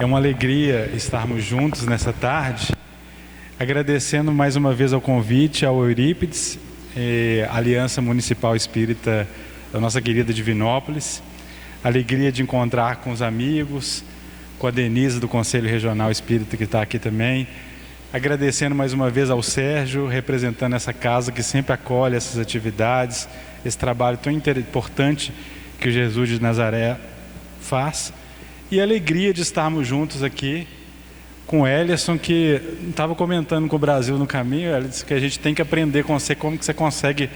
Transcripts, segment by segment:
É uma alegria estarmos juntos nessa tarde, agradecendo mais uma vez ao convite ao Eurípides, Aliança Municipal Espírita da nossa querida Divinópolis. Alegria de encontrar com os amigos, com a Denise do Conselho Regional Espírita que está aqui também. Agradecendo mais uma vez ao Sérgio, representando essa casa que sempre acolhe essas atividades, esse trabalho tão importante que o Jesus de Nazaré faz. E a alegria de estarmos juntos aqui com o Eliasson, que estava comentando com o Brasil no caminho. Ele disse que a gente tem que aprender com você como que você consegue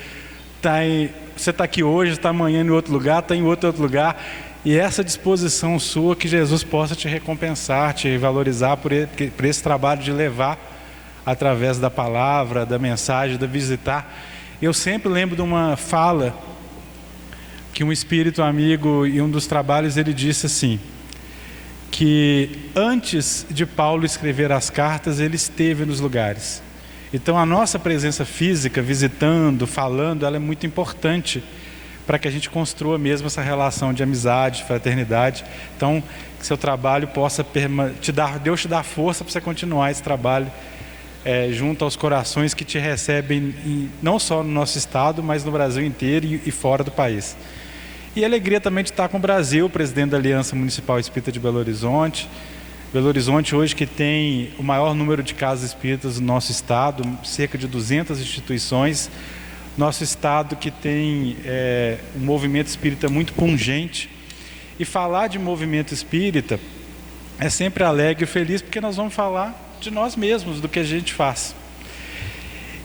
você está aqui hoje, está amanhã em outro lugar, está em outro lugar. E essa disposição sua, que Jesus possa te recompensar, te valorizar por esse trabalho de levar através da palavra, da mensagem, da visitar. Eu sempre lembro de uma fala que um espírito amigo, em um dos trabalhos, ele disse assim, que antes de Paulo escrever as cartas, ele esteve nos lugares. Então a nossa presença física, visitando, falando, ela é muito importante para que a gente construa mesmo essa relação de amizade, fraternidade. Então, que seu trabalho possa Deus te dá força para você continuar esse trabalho junto aos corações que te recebem, não só no nosso estado, mas no Brasil inteiro e fora do país. E a alegria também de estar com o Brasil, presidente da Aliança Municipal Espírita de Belo Horizonte. Belo Horizonte hoje que tem o maior número de casas espíritas no nosso estado, cerca de 200 instituições. Nosso estado que tem um movimento espírita muito pungente. E falar de movimento espírita é sempre alegre e feliz, porque nós vamos falar de nós mesmos, do que a gente faz.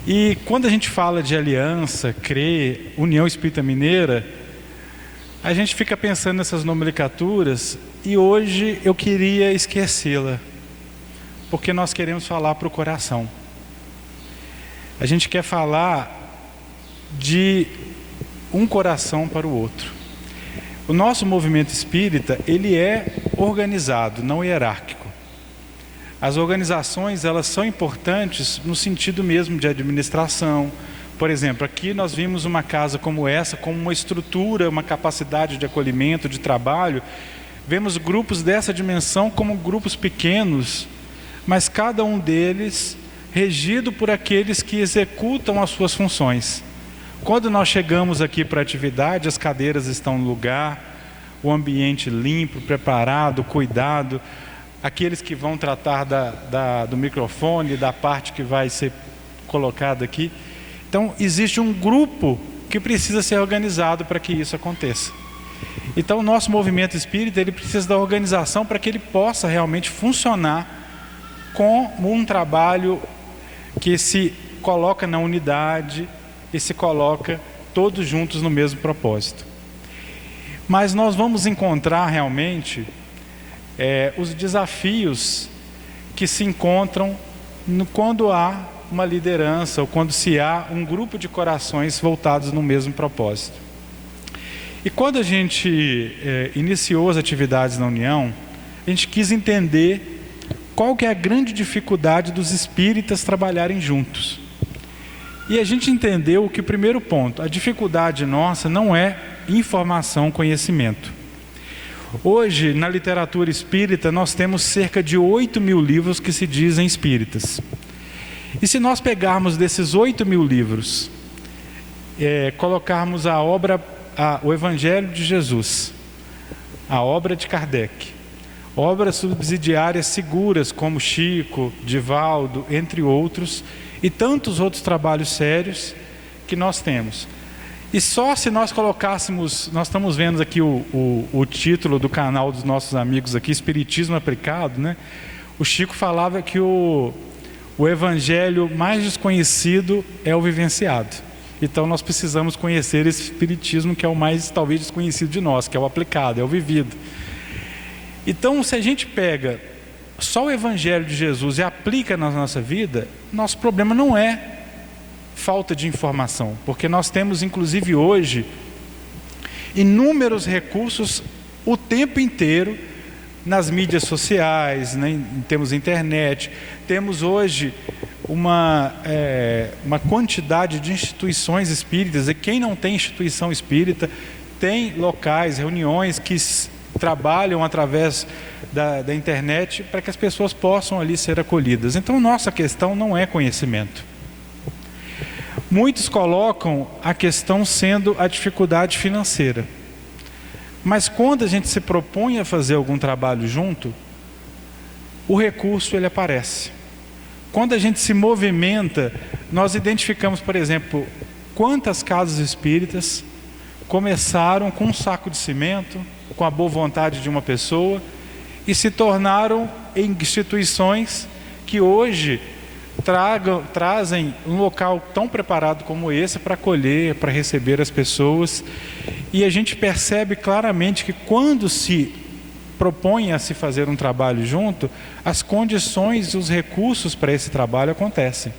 E quando a gente fala de aliança, CRE, União Espírita Mineira, a gente fica pensando nessas nomenclaturas, e hoje eu queria esquecê-la, porque nós queremos falar para o coração. A gente quer falar de um coração para o outro. O nosso movimento espírita, ele é organizado, não hierárquico. As organizações, elas são importantes no sentido mesmo de administração. Por exemplo, aqui nós vimos uma casa como essa, como uma estrutura, uma capacidade de acolhimento, de trabalho. Vemos grupos dessa dimensão como grupos pequenos, mas cada um deles regido por aqueles que executam as suas funções. Quando nós chegamos aqui para a atividade, as cadeiras estão no lugar, o ambiente limpo, preparado, cuidado, aqueles que vão tratar do microfone, da parte que vai ser colocada aqui. Então, existe um grupo que precisa ser organizado para que isso aconteça. Então, o nosso movimento espírita, ele precisa da organização para que ele possa realmente funcionar com um trabalho que se coloca na unidade e se coloca todos juntos no mesmo propósito. Mas nós vamos encontrar realmente os desafios que se encontram quando há uma liderança ou quando se há um grupo de corações voltados no mesmo propósito. E quando a gente iniciou as atividades na União, a gente quis entender qual que é a grande dificuldade dos espíritas trabalharem juntos. E a gente entendeu que o primeiro ponto, a dificuldade nossa não é informação, conhecimento. Hoje, na literatura espírita, nós temos cerca de 8.000 livros que se dizem espíritas. E se nós pegarmos desses 8.000 livros, colocarmos o Evangelho de Jesus, a obra de Kardec, obras subsidiárias seguras como Chico, Divaldo, entre outros, e tantos outros trabalhos sérios que nós temos. E só se nós colocássemos, nós estamos vendo aqui o título do canal dos nossos amigos aqui, Espiritismo Aplicado, né? O Chico falava que o evangelho mais desconhecido é o vivenciado. Então nós precisamos conhecer esse espiritismo que é o mais talvez desconhecido de nós, que é o aplicado, é o vivido. Então, se a gente pega só o evangelho de Jesus e aplica na nossa vida, nosso problema não é falta de informação, porque nós temos inclusive hoje inúmeros recursos o tempo inteiro nas mídias sociais, né? Temos internet, temos hoje uma quantidade de instituições espíritas, e quem não tem instituição espírita tem locais, reuniões que trabalham através da internet para que as pessoas possam ali ser acolhidas. Então, nossa questão não é conhecimento. Muitos colocam a questão sendo a dificuldade financeira. Mas quando a gente se propõe a fazer algum trabalho junto, o recurso ele aparece. Quando a gente se movimenta, nós identificamos, por exemplo, quantas casas espíritas começaram com um saco de cimento, com a boa vontade de uma pessoa, e se tornaram instituições que hoje trazem um local tão preparado como esse para acolher, para receber as pessoas. E a gente percebe claramente que quando se propõe a se fazer um trabalho junto, as condições e os recursos para esse trabalho acontecem.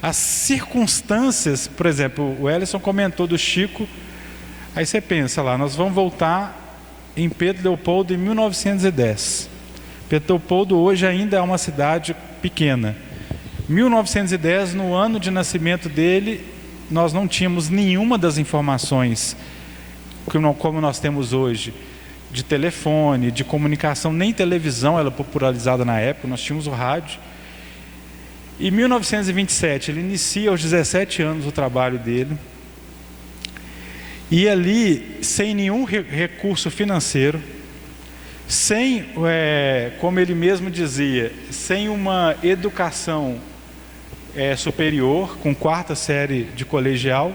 As circunstâncias, por exemplo, o Ellison comentou do Chico, aí você pensa lá, nós vamos voltar em Pedro Leopoldo em 1910. Pedro Leopoldo hoje ainda é uma cidade pequena. 1910, no ano de nascimento dele, nós não tínhamos nenhuma das informações como nós temos hoje, de telefone, de comunicação, nem televisão era popularizada na época, nós tínhamos o rádio. Em 1927, ele inicia aos 17 anos o trabalho dele, e ali, sem nenhum recurso financeiro, sem, como ele mesmo dizia, sem uma educação superior, com 4ª série de colegial,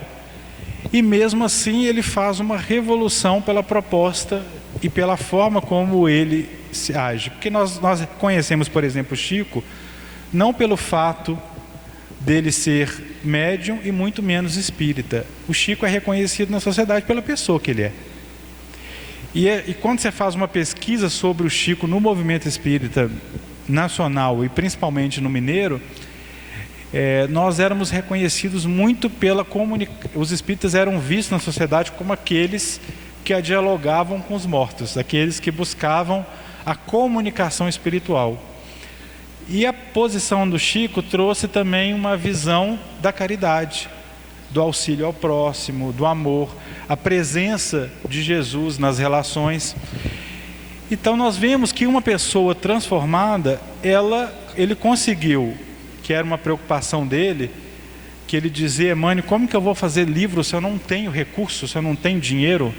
e mesmo assim ele faz uma revolução pela proposta e pela forma como ele se age. Porque nós conhecemos, por exemplo, Chico, não pelo fato dele ser médium e muito menos espírita. O Chico é reconhecido na sociedade pela pessoa que ele é. E quando você faz uma pesquisa sobre o Chico no movimento espírita nacional e principalmente no mineiro, nós éramos reconhecidos muito pela comunicação. Os espíritas eram vistos na sociedade como aqueles que dialogavam com os mortos, aqueles que buscavam a comunicação espiritual. E a posição do Chico trouxe também uma visão da caridade, do auxílio ao próximo, do amor, a presença de Jesus nas relações. Então nós vemos que uma pessoa transformada, ele conseguiu, que era uma preocupação dele, que ele dizia: Emmanuel, como que eu vou fazer livro se eu não tenho recursos, se eu não tenho dinheiro?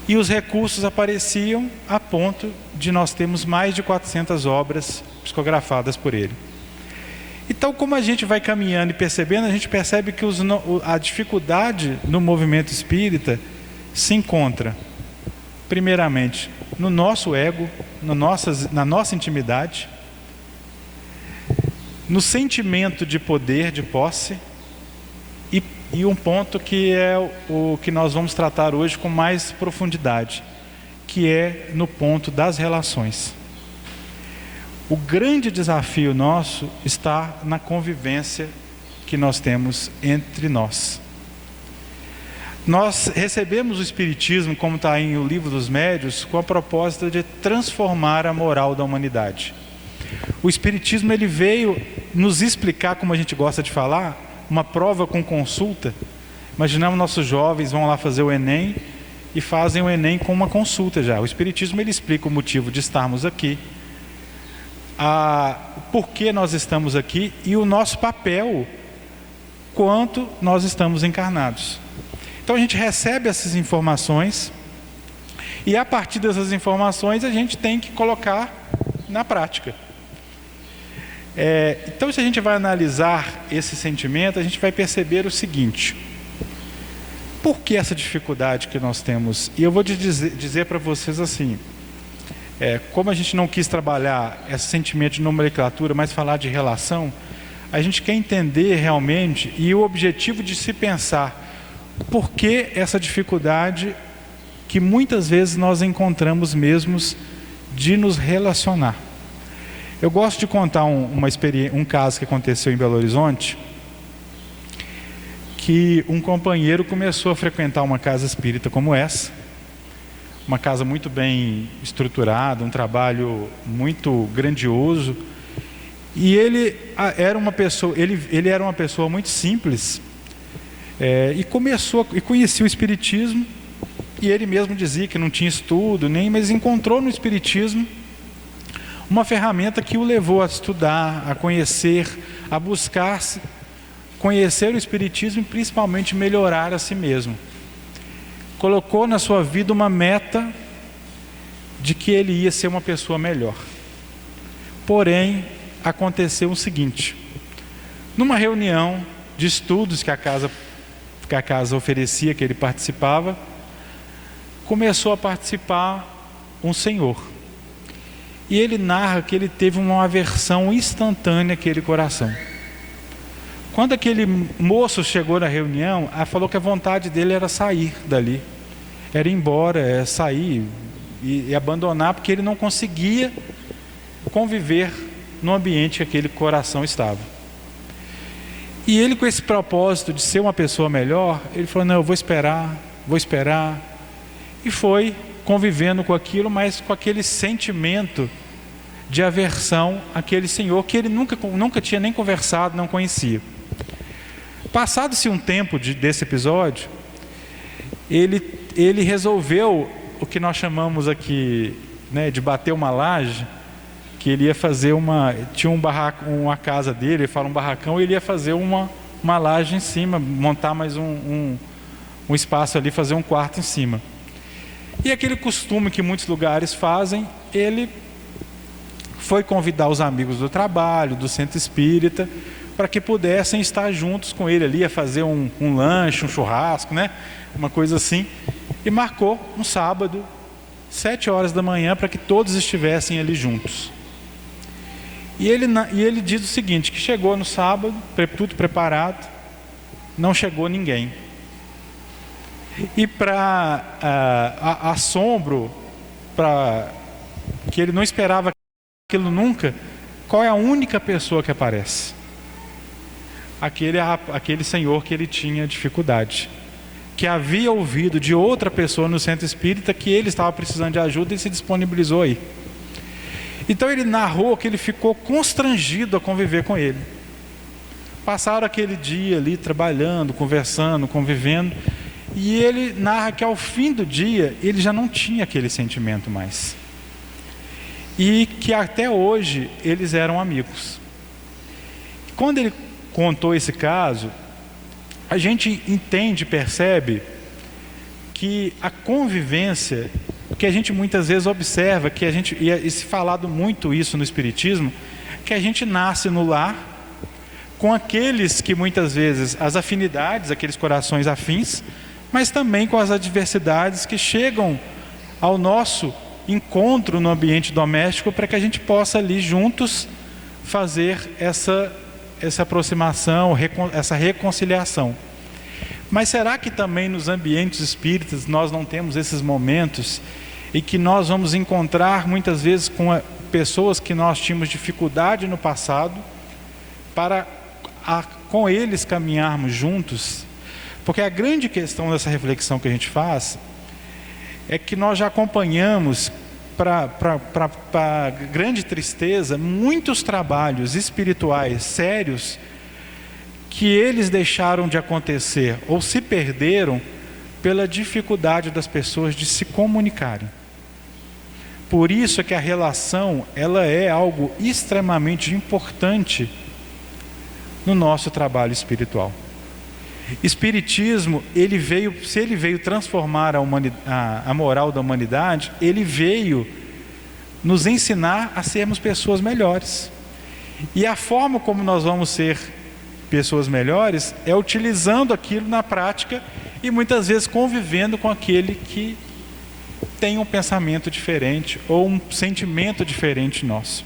E os recursos apareciam a ponto de nós termos mais de 400 obras psicografadas por ele. Então, como a gente vai caminhando e percebendo, a gente percebe que a dificuldade no movimento espírita se encontra, primeiramente, no nosso ego, na nossa intimidade, no sentimento de poder, de posse, e um ponto que é o que nós vamos tratar hoje com mais profundidade, que é no ponto das relações. O grande desafio nosso está na convivência que nós temos entre nós. Nós recebemos o Espiritismo, como está aí no Livro dos Médiuns, com a proposta de transformar a moral da humanidade. O Espiritismo ele veio nos explicar, como a gente gosta de falar, uma prova com consulta. Imaginamos nossos jovens vão lá fazer o Enem e fazem o Enem com uma consulta já. O Espiritismo ele explica o motivo de estarmos aqui, por que nós estamos aqui e o nosso papel quanto nós estamos encarnados. Então a gente recebe essas informações e a partir dessas informações a gente tem que colocar na prática. Então, se a gente vai analisar esse sentimento, a gente vai perceber o seguinte: por que essa dificuldade que nós temos? E eu vou dizer para vocês assim, como a gente não quis trabalhar esse sentimento de nomenclatura, mas falar de relação, a gente quer entender realmente, e o objetivo de se pensar, por que essa dificuldade que muitas vezes nós encontramos mesmos de nos relacionar. Eu gosto de contar um caso que aconteceu em Belo Horizonte, que um companheiro começou a frequentar uma casa espírita como essa, uma casa muito bem estruturada, um trabalho muito grandioso, e ele era uma pessoa muito simples, e conhecia o Espiritismo, E ele mesmo dizia que não tinha estudo, mas encontrou no Espiritismo uma ferramenta que o levou a estudar, a conhecer, a buscar conhecer o Espiritismo e principalmente melhorar a si mesmo. Colocou na sua vida uma meta de que ele ia ser uma pessoa melhor. Porém, aconteceu o seguinte: numa reunião de estudos que a casa oferecia, que ele participava, começou a participar um senhor. E ele narra que ele teve uma aversão instantânea àquele coração. Quando aquele moço chegou na reunião, ela falou que a vontade dele era sair dali, era ir embora, sair e abandonar, porque ele não conseguia conviver no ambiente que aquele coração estava. E ele, com esse propósito de ser uma pessoa melhor, ele falou: não, eu vou esperar. E foi convivendo com aquilo, mas com aquele sentimento de aversão àquele senhor que ele nunca tinha nem conversado, não conhecia. Passado-se um tempo desse episódio, ele resolveu o que nós chamamos aqui, né, de bater uma laje, que ele ia fazer tinha uma casa dele, ele fala um barracão, e ele ia fazer uma laje em cima, montar mais um espaço ali, fazer um quarto em cima. E aquele costume que muitos lugares fazem, ele foi convidar os amigos do trabalho, do centro espírita, para que pudessem estar juntos com ele ali, a fazer um lanche, um churrasco, né? Uma coisa assim. E marcou um sábado, 7 horas da manhã, para que todos estivessem ali juntos. E ele diz o seguinte, que chegou no sábado, tudo preparado, não chegou ninguém. E para assombro, que ele não esperava aquilo nunca, qual é a única pessoa que aparece? Aquele senhor que ele tinha dificuldade, que havia ouvido de outra pessoa no centro espírita que ele estava precisando de ajuda e se disponibilizou aí. Então ele narrou que ele ficou constrangido a conviver com ele. Passaram aquele dia ali trabalhando, conversando, convivendo, e ele narra que ao fim do dia ele já não tinha aquele sentimento mais. E que até hoje eles eram amigos. Quando ele contou esse caso, a gente entende, percebe que a convivência, que a gente muitas vezes observa, e se falado muito isso no Espiritismo, que a gente nasce no lar com aqueles que muitas vezes, as afinidades, aqueles corações afins, mas também com as adversidades que chegam ao nosso encontro no ambiente doméstico, para que a gente possa ali juntos fazer essa aproximação, essa reconciliação. Mas será que também nos ambientes espíritas nós não temos esses momentos e que nós vamos encontrar muitas vezes com pessoas que nós tínhamos dificuldade no passado, para com eles caminharmos juntos? Porque a grande questão dessa reflexão que a gente faz é que nós já acompanhamos, para grande tristeza, muitos trabalhos espirituais sérios que eles deixaram de acontecer ou se perderam pela dificuldade das pessoas de se comunicarem. Por isso é que a relação, ela é algo extremamente importante no nosso trabalho espiritual. Espiritismo, se ele veio transformar a moral da humanidade, ele veio nos ensinar a sermos pessoas melhores. E a forma como nós vamos ser pessoas melhores é utilizando aquilo na prática e muitas vezes convivendo com aquele que tem um pensamento diferente ou um sentimento diferente nosso.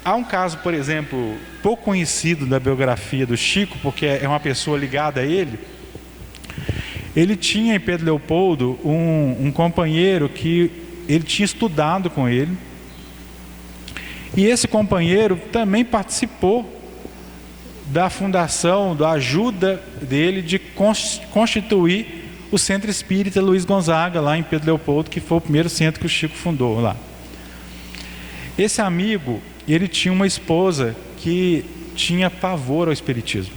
Há um caso, por exemplo, pouco conhecido da biografia do Chico, porque é uma pessoa ligada a ele. Ele tinha em Pedro Leopoldo um companheiro que ele tinha estudado com ele, e esse companheiro também participou da fundação, da ajuda dele de constituir o Centro Espírita Luiz Gonzaga, lá em Pedro Leopoldo, que foi o primeiro centro que o Chico fundou lá. Esse amigo, ele tinha uma esposa que tinha pavor ao espiritismo.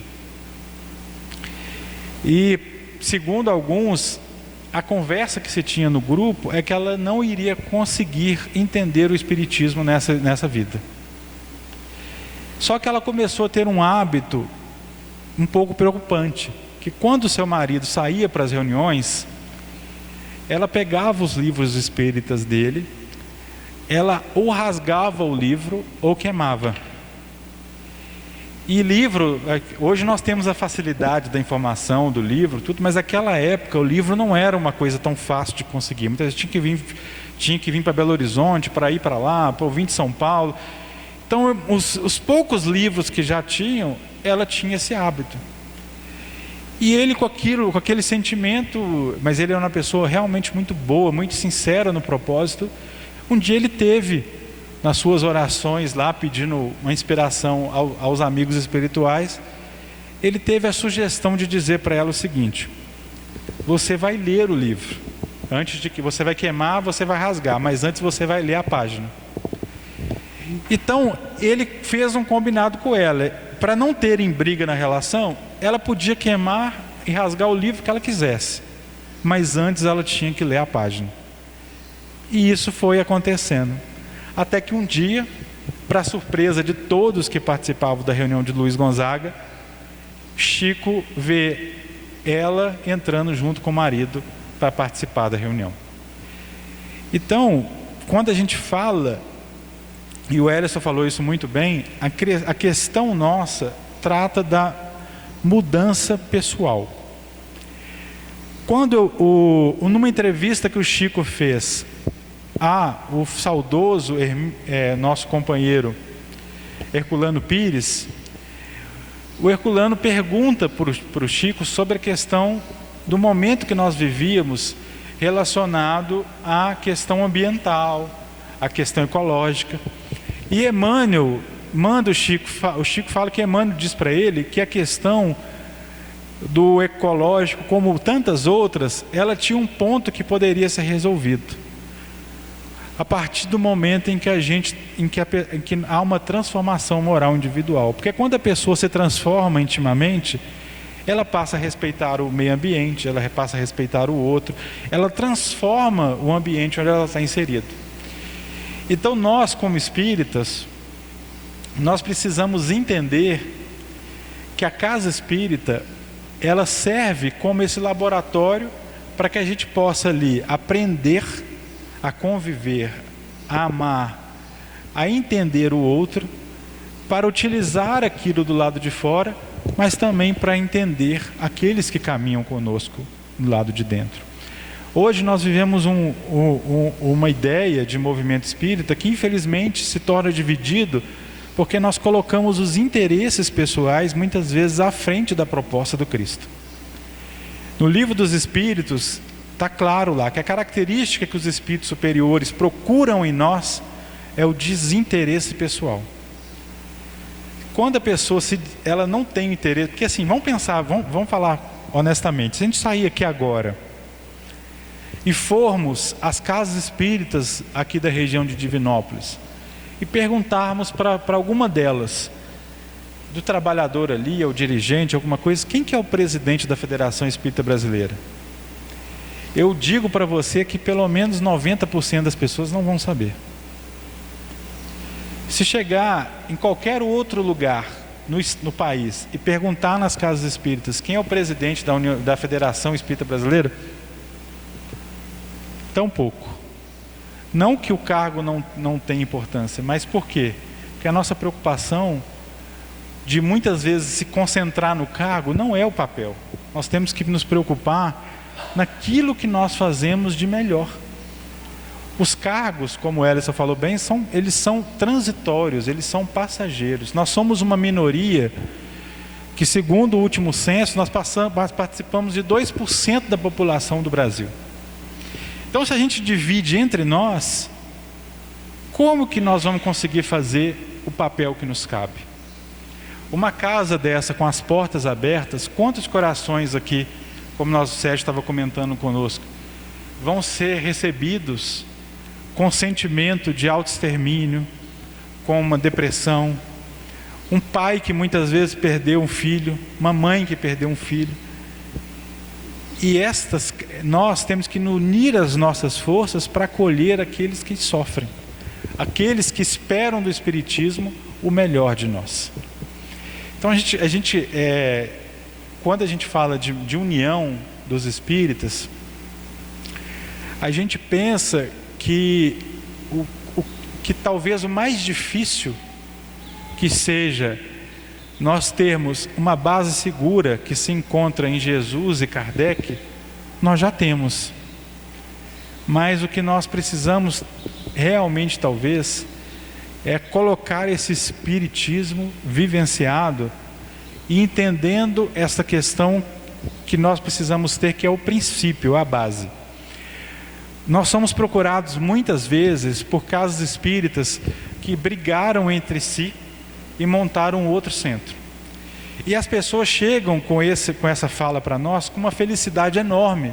E segundo alguns, a conversa que se tinha no grupo é que ela não iria conseguir entender o espiritismo nessa vida. Só que ela começou a ter um hábito um pouco preocupante, que quando seu marido saía para as reuniões, ela pegava os livros espíritas dele, ela ou rasgava o livro ou queimava. E livro, hoje nós temos a facilidade da informação do livro, tudo, mas naquela época o livro não era uma coisa tão fácil de conseguir. Muitas vezes tinha que vir para Belo Horizonte, para ir para lá, para vir de São Paulo. Então, os poucos livros que já tinham, ela tinha esse hábito. E ele com aquele sentimento, mas ele era uma pessoa realmente muito boa, muito sincera no propósito. Um dia ele teve, nas suas orações lá, pedindo uma inspiração aos amigos espirituais, ele teve a sugestão de dizer para ela o seguinte: você vai ler o livro, antes de que você vai queimar, você vai rasgar, mas antes você vai ler a página. Então ele fez um combinado com ela, para não terem briga na relação, ela podia queimar e rasgar o livro que ela quisesse, mas antes ela tinha que ler a página. E isso foi acontecendo, até que um dia, para surpresa de todos que participavam da reunião de Luiz Gonzaga, Chico vê ela entrando junto com o marido para participar da reunião. Então, quando a gente fala, e o Ellison falou isso muito bem, a questão nossa trata da mudança pessoal. Quando numa entrevista que o Chico fez o saudoso nosso companheiro Herculano Pires, o Herculano pergunta para o Chico sobre a questão do momento que nós vivíamos relacionado à questão ambiental, à questão ecológica. E Emmanuel manda o Chico fala que Emmanuel diz para ele que a questão do ecológico, como tantas outras, ela tinha um ponto que poderia ser resolvido a partir do momento em que há uma transformação moral individual. Porque quando a pessoa se transforma intimamente, ela passa a respeitar o meio ambiente, ela passa a respeitar o outro, ela transforma o ambiente onde ela está inserida. Então nós, como espíritas, nós precisamos entender que a casa espírita, ela serve como esse laboratório para que a gente possa ali aprender a conviver, a amar, a entender o outro, para utilizar aquilo do lado de fora, mas também para entender aqueles que caminham conosco do lado de dentro. Hoje nós vivemos uma ideia de movimento espírita que infelizmente se torna dividido porque nós colocamos os interesses pessoais muitas vezes à frente da proposta do Cristo. No Livro dos Espíritos está claro lá que a característica que os espíritos superiores procuram em nós é o desinteresse pessoal. Quando a pessoa ela não tem interesse, porque assim, vamos falar honestamente, se a gente sair aqui agora e formos às casas espíritas aqui da região de Divinópolis e perguntarmos para alguma delas, do trabalhador ali, ou dirigente, alguma coisa, quem que é o presidente da Federação Espírita Brasileira? Eu digo para você que pelo menos 90% das pessoas não vão saber. Se chegar em qualquer outro lugar no país e perguntar nas casas espíritas quem é o presidente da Federação Espírita Brasileira, tão pouco. Não que o cargo não tenha importância, mas por quê? Porque a nossa preocupação de muitas vezes se concentrar no cargo não é o papel. Nós temos que nos preocupar naquilo que nós fazemos de melhor. Os cargos, como o Ellison falou bem, eles são transitórios, eles são passageiros. Nós somos uma minoria que, segundo o último censo, nós participamos de 2% da população do Brasil. Então, se a gente divide entre nós, como que nós vamos conseguir fazer o papel que nos cabe? Uma casa dessa, com as portas abertas, quantos corações aqui, como o Sérgio estava comentando conosco, vão ser recebidos com sentimento de autoextermínio, com uma depressão, um pai que muitas vezes perdeu um filho, uma mãe que perdeu um filho. E nós temos que unir as nossas forças para acolher aqueles que sofrem, aqueles que esperam do Espiritismo o melhor de nós. Então quando a gente fala de união dos espíritas, a gente pensa que que talvez o mais difícil que seja nós termos uma base segura que se encontra em Jesus e Kardec, nós já temos. Mas o que nós precisamos realmente, talvez, é colocar esse espiritismo vivenciado e entendendo essa questão que nós precisamos ter, que é o princípio, a base. Nós somos procurados muitas vezes por casas espíritas que brigaram entre si e montaram outro centro. E as pessoas chegam com essa fala para nós com uma felicidade enorme.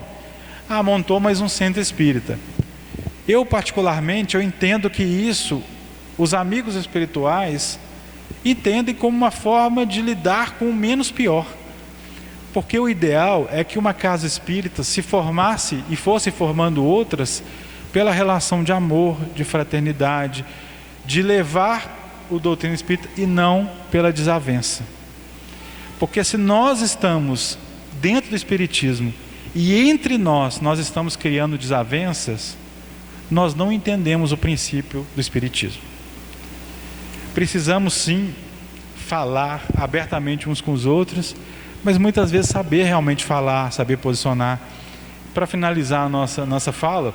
Montou mais um centro espírita. Eu particularmente, eu entendo que isso, os amigos espirituais entendem como uma forma de lidar com o menos pior. Porque o ideal é que uma casa espírita se formasse e fosse formando outras pela relação de amor, de fraternidade, de levar o doutrina espírita e não pela desavença. Porque se nós estamos dentro do espiritismo e entre nós estamos criando desavenças, nós não entendemos o princípio do espiritismo. Precisamos sim falar abertamente uns com os outros, mas muitas vezes saber realmente falar, saber posicionar. Para finalizar a nossa fala,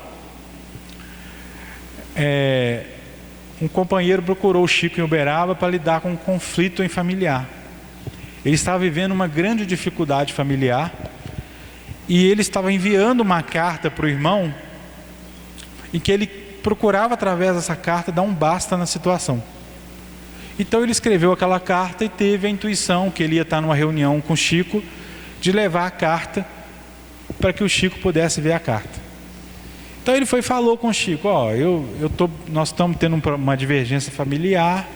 um companheiro procurou o Chico em Uberaba para lidar com um conflito familiar. Ele estava vivendo uma grande dificuldade familiar e ele estava enviando uma carta para o irmão em que ele procurava, através dessa carta, dar um basta na situação. Então ele escreveu aquela carta e teve a intuição que ele ia estar numa reunião com o Chico, de levar a carta para que o Chico pudesse ver a carta. Então ele foi e falou com o Chico: nós estamos tendo uma divergência familiar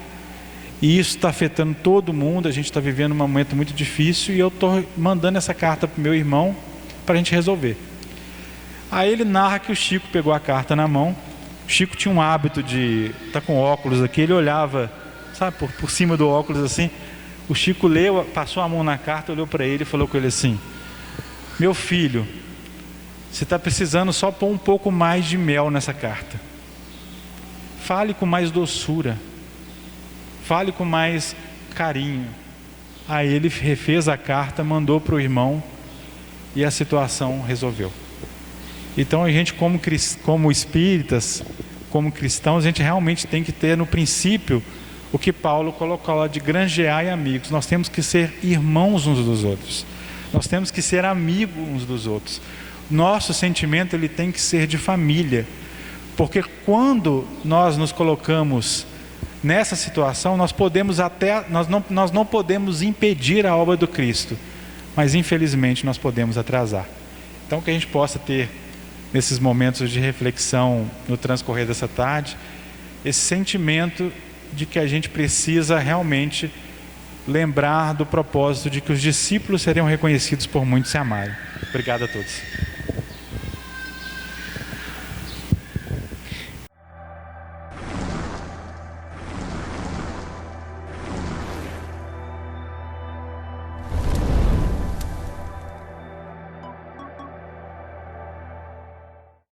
e isso está afetando todo mundo, a gente está vivendo um momento muito difícil e eu estou mandando essa carta para o meu irmão para a gente resolver. Aí ele narra que o Chico pegou a carta na mão. O Chico tinha um hábito de estar com óculos aqui, ele olhava, sabe, por cima do óculos assim. O Chico leu, passou a mão na carta, olhou para ele e falou com ele assim: meu filho, você está precisando só pôr um pouco mais de mel nessa carta. Fale com mais doçura, fale com mais carinho. Aí ele refez a carta, mandou para o irmão e a situação resolveu. Então a gente, como espíritas, como cristãos, a gente realmente tem que ter no princípio o que Paulo colocou lá de granjear e amigos. Nós temos que ser irmãos uns dos outros, nós temos que ser amigos uns dos outros. Nosso sentimento ele tem que ser de família, porque quando nós nos colocamos nessa situação, nós não podemos impedir a obra do Cristo, mas infelizmente nós podemos atrasar. Então que a gente possa ter, nesses momentos de reflexão no transcorrer dessa tarde, esse sentimento de que a gente precisa realmente lembrar do propósito de que os discípulos seriam reconhecidos por muitos se amarem. Obrigado a todos.